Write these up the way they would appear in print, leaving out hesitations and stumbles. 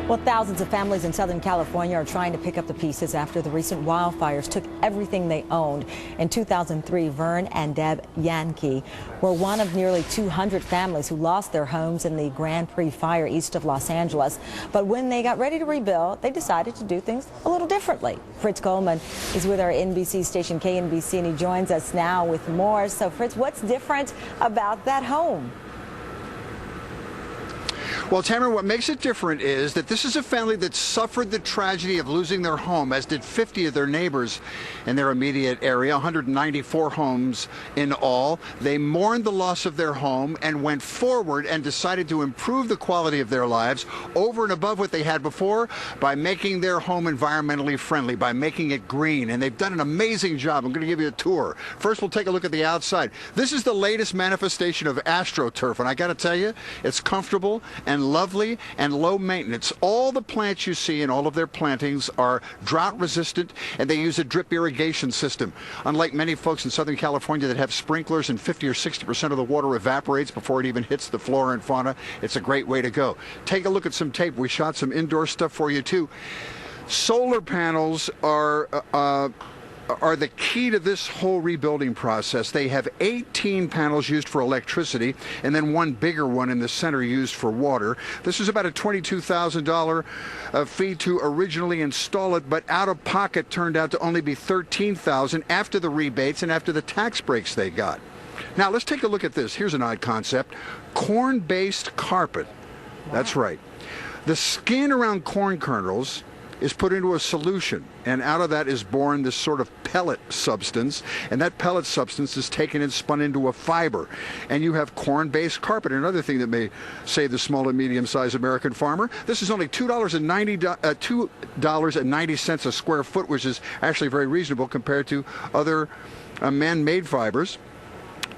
Well, thousands of families in Southern California are trying to pick up the pieces after the recent wildfires took everything they owned. In 2003, Vern and Deb Jahnkes were one of nearly 200 families who lost their homes in the Grand Prix fire east of Los Angeles. But when they got ready to rebuild, they decided to do things a little differently. Fritz Coleman is with our NBC station KNBC, and he joins us now with more. So, Fritz, what's different about that home? Well, Tamara, what makes it different is that this is a family that suffered the tragedy of losing their home, as did 50 of their neighbors in their immediate area, 194 homes in all. They mourned the loss of their home and went forward and decided to improve the quality of their lives over and above what they had before by making their home environmentally friendly, by making it green. And they've done an amazing job. I'm going to give you a tour. First, we'll take a look at the outside. This is the latest manifestation of AstroTurf, and I got to tell you, it's comfortable and lovely and low maintenance. All the plants you see in all of their plantings are drought resistant, and they use a drip irrigation system. Unlike many folks in Southern California that have sprinklers and 50 or 60% of the water evaporates before it even hits the flora and fauna, it's a great way to go. Take a look at some tape. We shot some indoor stuff for you too. Solar panels are the key to this whole rebuilding process. They have 18 panels used for electricity and then one bigger one in the center used for water. This is about a $22,000 fee to originally install it, but out of pocket turned out to only be $13,000 after the rebates and after the tax breaks they got. Now let's take a look at this. Here's an odd concept. Corn-based carpet. Wow. That's right. The skin around corn kernels is put into a solution, and out of that is born this sort of pellet substance, and that pellet substance is taken and spun into a fiber, and you have corn-based carpet. Another thing that may save the small and medium-sized American farmer. This is only $2.90 a square foot, which is actually very reasonable compared to other man-made fibers.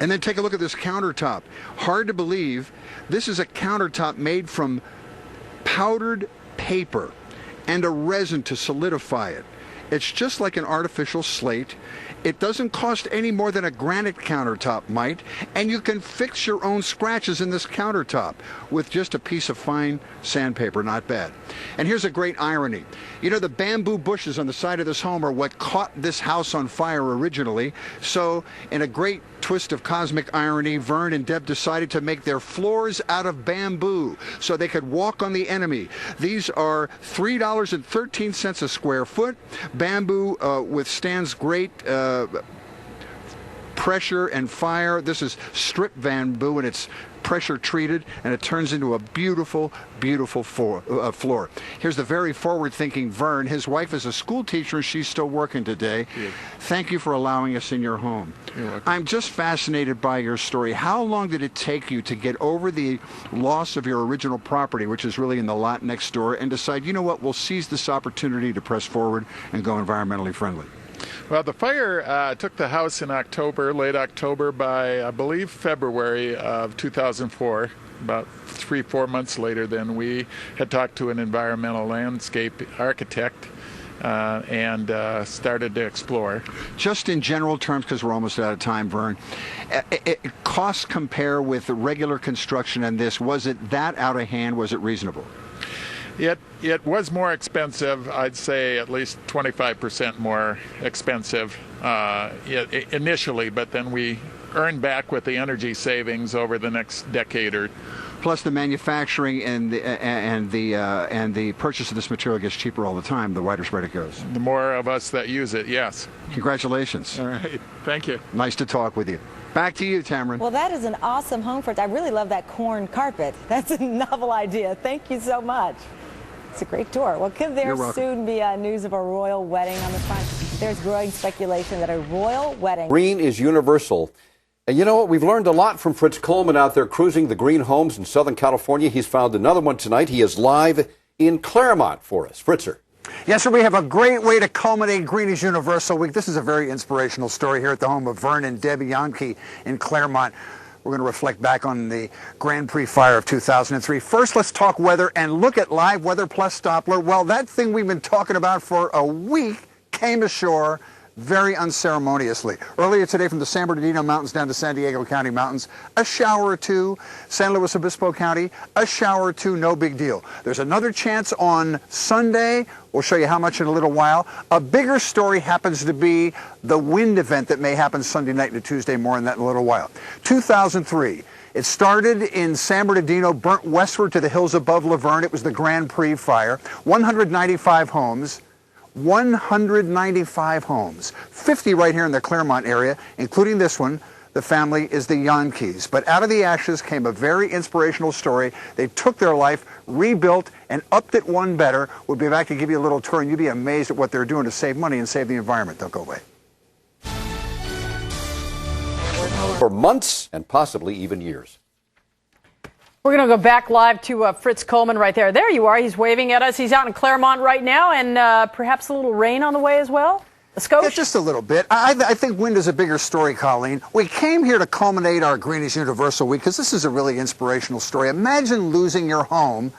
And then take a look at this countertop. Hard to believe, this is a countertop made from powdered paper and a resin to solidify it. It's just like an artificial slate. It doesn't cost any more than a granite countertop might, and you can fix your own scratches in this countertop with just a piece of fine sandpaper. Not bad. And here's a great irony. You know, the bamboo bushes on the side of this home are what caught this house on fire originally. So in a great twist of cosmic irony, Vern and Deb decided to make their floors out of bamboo so they could walk on the enemy. These are $3.13 a square foot. Bamboo withstands great pressure and fire. This is strip bamboo, and it's pressure treated, and it turns into a beautiful, beautiful floor. Here's the very forward-thinking Vern. His wife is a school teacher, and she's still working today. Yeah. Thank you for allowing us in your home. You're welcome. I'm just fascinated by your story. How long did it take you to get over the loss of your original property, which is really in the lot next door, and decide, you know what, we'll seize this opportunity to press forward and go environmentally friendly? Well, the fire took the house in October, late October, by, I believe, February of 2004. About 3-4 months later, then we had talked to an environmental landscape architect and started to explore. Just in general terms, because we're almost out of time, Vern, costs compare with regular construction and this. Was it that out of hand? Was it reasonable? It was more expensive. I'd say at least 25% more expensive initially, but then we earned back with the energy savings over the next decade or. Plus the manufacturing and the purchase of this material gets cheaper all the time, the wider spread it goes. The more of us that use it, yes. Congratulations. All right. Thank you. Nice to talk with you. Back to you, Tamron. Well, that is an awesome home for it. I really love that corn carpet. That's a novel idea. Thank you so much. It's a great tour. Well, could there soon be news of a royal wedding on the front? There's growing speculation that a royal wedding. Green is universal. And you know what? We've learned a lot from Fritz Coleman out there cruising the green homes in Southern California. He's found another one tonight. He is live in Claremont for us. Fritzer. Yes, sir. We have a great way to culminate Green is Universal Week. This is a very inspirational story here at the home of Vern and Debbie Jahnkes in Claremont. We're going to reflect back on the Grand Prix fire of 2003. First, let's talk weather and look at Live Weather Plus Doppler. Well, that thing we've been talking about for a week came ashore very unceremoniously. Earlier today from the San Bernardino Mountains down to San Diego County Mountains, a shower or two. San Luis Obispo County, a shower or two, no big deal. There's another chance on Sunday. We'll show you how much in a little while. A bigger story happens to be the wind event that may happen Sunday night to Tuesday. More on that in a little while. 2003. It started in San Bernardino, burnt westward to the hills above Laverne. It was the Grand Prix fire. 195 homes. 195 homes. 50 right here in the Claremont area, including this one. The family is the Jahnkes. But out of the ashes came a very inspirational story. They took their life, rebuilt, and upped it one better. We'll be back to give you a little tour, and you'll be amazed at what they're doing to save money and save the environment. Don't go away. For months and possibly even years. We're going to go back live to Fritz Coleman right there. There you are. He's waving at us. He's out in Claremont right now, and perhaps a little rain on the way as well. A skosh? Yeah, just a little bit. I think wind is a bigger story, Colleen. We came here to culminate our Green is Universal Week because this is a really inspirational story. Imagine losing your home,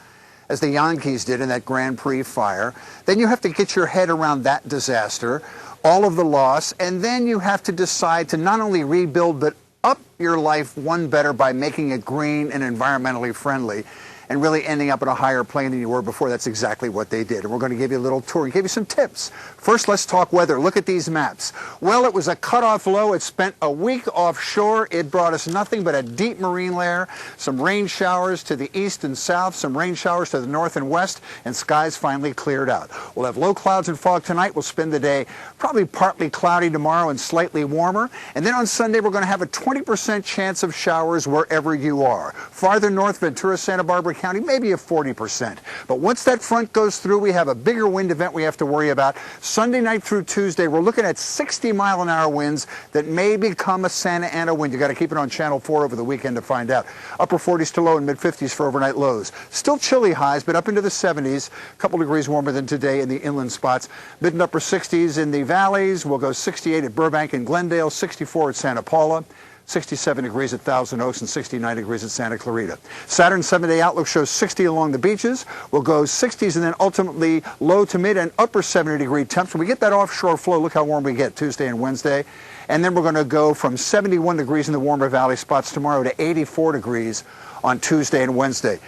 as the Jahnkes did in that Grand Prix fire. Then you have to get your head around that disaster, all of the loss, and then you have to decide to not only rebuild but up your life one better by making it green and environmentally friendly and really ending up on a higher plane than you were before. That's exactly what they did. And we're going to give you a little tour and give you some tips. First, let's talk weather. Look at these maps. Well, it was a cutoff low. It spent a week offshore. It brought us nothing but a deep marine layer, some rain showers to the east and south, some rain showers to the north and west, and skies finally cleared out. We'll have low clouds and fog tonight. We'll spend the day probably partly cloudy tomorrow and slightly warmer. And then on Sunday, we're going to have a 20% chance of showers wherever you are. Farther north, Ventura, Santa Barbara County, maybe a 40%. But once that front goes through, we have a bigger wind event we have to worry about. Sunday night through Tuesday, we're looking at 60-mile-an-hour winds that may become a Santa Ana wind. You got to keep it on Channel 4 over the weekend to find out. Upper 40s to low and mid-50s for overnight lows. Still chilly highs, but up into the 70s, a couple degrees warmer than today in the inland spots. Mid and upper 60s in the valleys. We'll go 68 at Burbank and Glendale, 64 at Santa Paula. 67 degrees at Thousand Oaks and 69 degrees at Santa Clarita. Saturn 7-day outlook shows 60 along the beaches. We'll go 60s and then ultimately low to mid and upper 70-degree temps. When we get that offshore flow, look how warm we get Tuesday and Wednesday. And then we're going to go from 71 degrees in the warmer valley spots tomorrow to 84 degrees on Tuesday and Wednesday.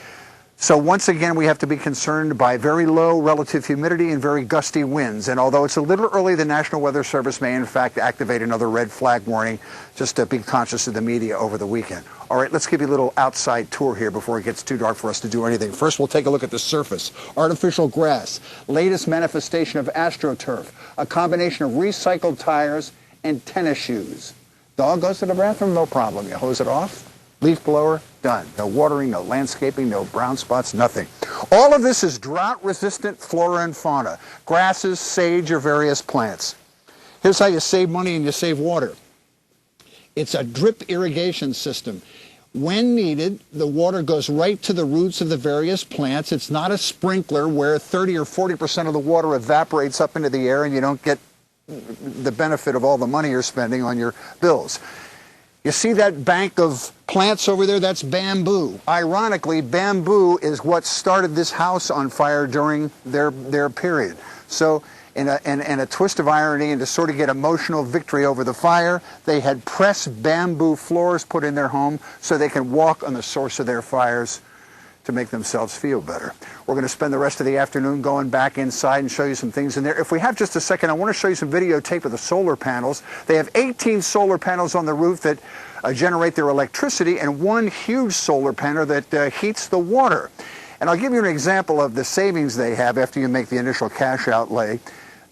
So once again, we have to be concerned by very low relative humidity and very gusty winds. And although it's a little early, the National Weather Service may in fact activate another red flag warning, just to be conscious of the media over the weekend. All right, let's give you a little outside tour here before it gets too dark for us to do anything. First, we'll take a look at the surface. Artificial grass, latest manifestation of AstroTurf, a combination of recycled tires and tennis shoes. Dog goes to the bathroom, no problem. You hose it off. Leaf blower, done. No watering, no landscaping, no brown spots, nothing. All of this is drought-resistant flora and fauna, grasses, sage, or various plants. Here's how you save money and you save water. It's a drip irrigation system. When needed, the water goes right to the roots of the various plants. It's not a sprinkler where 30 or 40% of the water evaporates up into the air and you don't get the benefit of all the money you're spending on your bills. You see that bank of plants over there? That's bamboo. Ironically, bamboo is what started this house on fire during their period. So in a twist of irony and to sort of get emotional victory over the fire, they had pressed bamboo floors put in their home so they can walk on the source of their fires to make themselves feel better. We're going to spend the rest of the afternoon going back inside and show you some things in there. If we have just a second, I want to show you some videotape of the solar panels. They have 18 solar panels on the roof that generate their electricity and one huge solar panel that heats the water. And I'll give you an example of the savings they have after you make the initial cash outlay.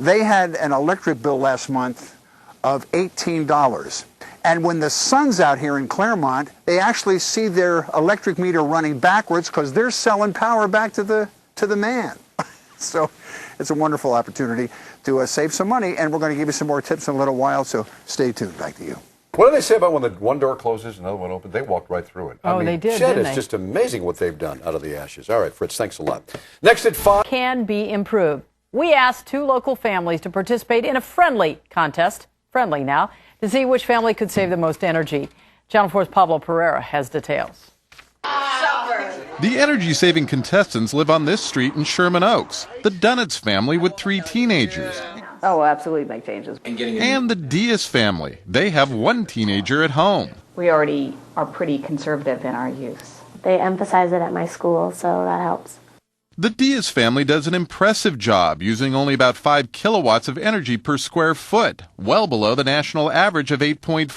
They had an electric bill last month of $18. And when the sun's out here in Claremont, they actually see their electric meter running backwards because they're selling power back to the man. So it's a wonderful opportunity to save some money, and we're going to give you some more tips in a little while, so stay tuned. Back to you. What do they say about when the one door closes and another one opens? They walked right through it. Oh, I mean, they did, Shed didn't is they? just amazing what they've done out of the ashes. All right, Fritz, thanks a lot. Next at 5. Can be improved. We asked 2 local families to participate in a friendly contest, friendly now, to see which family could save the most energy. Channel 4's Pablo Pereira has details. The energy-saving contestants live on this street in Sherman Oaks. The Dunnett's family with 3 teenagers. Oh, absolutely make changes. And the Diaz family. They have one teenager at home. We already are pretty conservative in our use. They emphasize it at my school, so that helps. The Diaz family does an impressive job, using only about 5 kilowatts of energy per square foot, well below the national average of 8.4.